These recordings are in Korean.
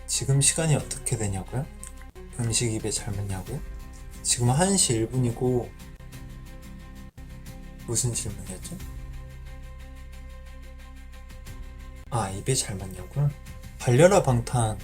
지금 시간이 어떻게 되냐고요? 음식 입에 잘 맞냐고요? 지금 1시 1분이고 무슨 질문이었죠? 아, 입에 잘 맞냐고요? 달려라 방탄.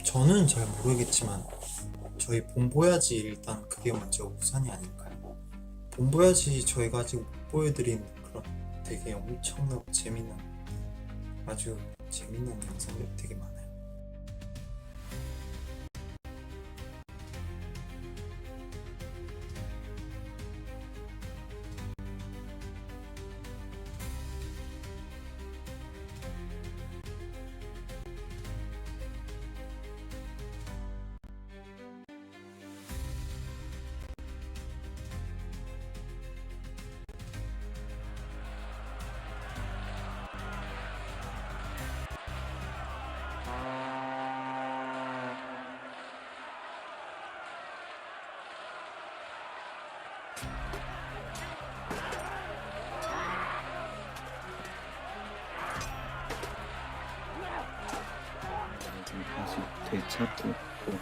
저는 잘 모르겠지만 저희 본보야지 일단 그게 먼저 우선이 아닐까요? 본보야지 저희가 아직 못 보여드린 그런 되게 엄청나고 재밌는, 아주 재밌는 영상들이 되게 많아요. 다시 되찾고 있고,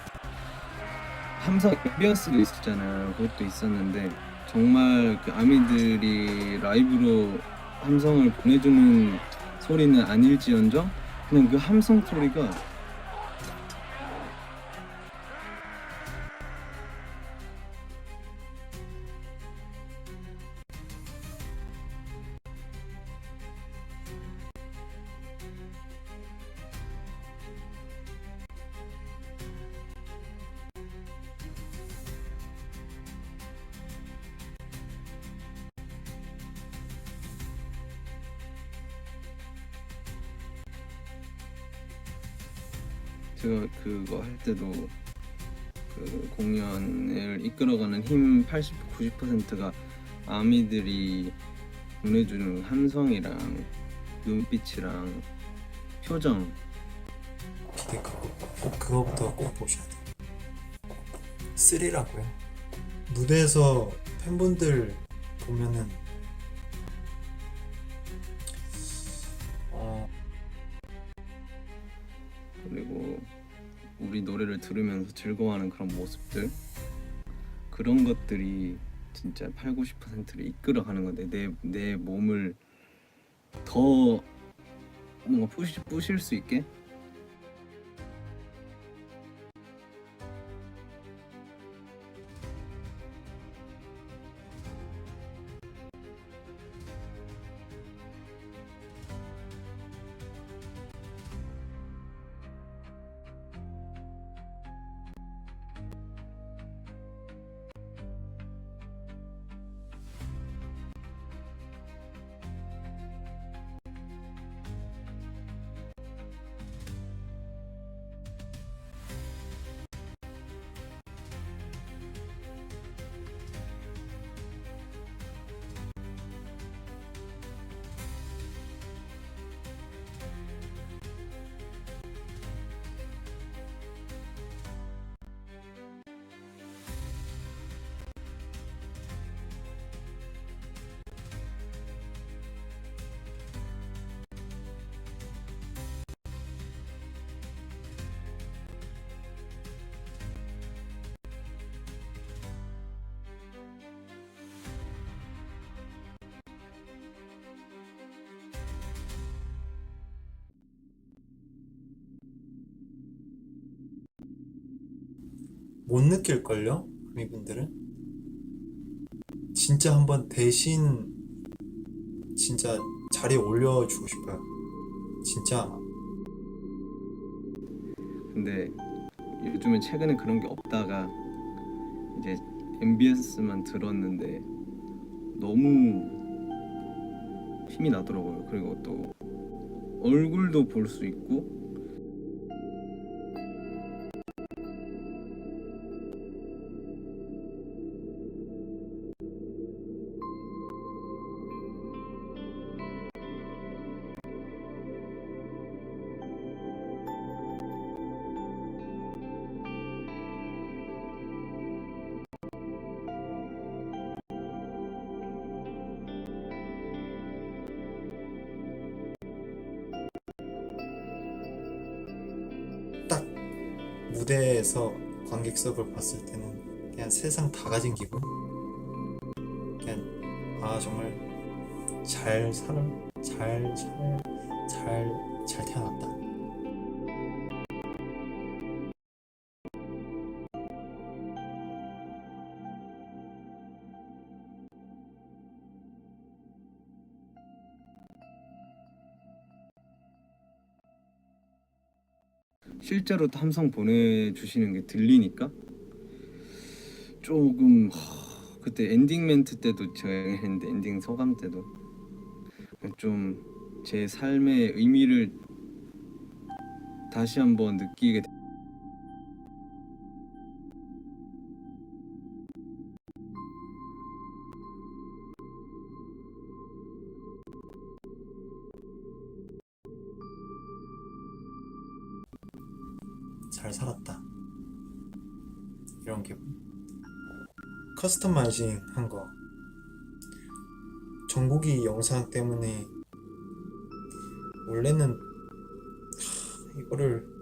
함성 앰비언스도 있었잖아요. 그것도 있었는데 정말 그 아미들이 라이브로 함성을 보내주는 소리는 아닐지언정 그냥 그 함성 소리가 제가 그거 할 때도 그 공연을 이끌어가는 힘 80, 90%가 아미들이 보내주는 함성이랑 눈빛이랑 표정. 그거부터 꼭 보셔야 돼요. 쓰리라고요. 무대에서 팬분들 보면은 그리고 우리 노래를 들으면서 즐거워하는 그런 모습들, 그런 것들이 진짜 8, 90%를 이끌어가는 건데 내 몸을 더 뭔가 부실 수 있게 못 느낄걸요? 이분들은 진짜 한번 대신 진짜 자리에 올려주고 싶어요. 진짜. 근데 요즘은 최근에 그런 게 없다가 이제 MBS만 들었는데 너무 힘이 나더라고요. 그리고 또 얼굴도 볼 수 있고 딱 무대에서 관객석을 봤을 때는 그냥 세상 다 가진 기분? 그냥 아 정말 잘 살아 잘 태어났다. 실제로 함성 보내주시는 게 들리니까 조금 그때 엔딩 멘트 때도 제가 했는데 엔딩 소감 때도 좀 제 삶의 의미를 다시 한번 느끼게 잘 살았다. 이런 기분. 커스터마이징 한 거. 정국이 영상 때문에 원래는 이거를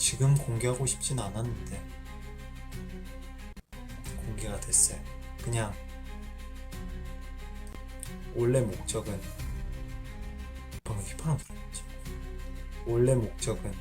지금 공개하고 싶진 않았는데 공개가 됐어요. 그냥 원래 목적은 방금 휘파람 들었지. 원래 목적은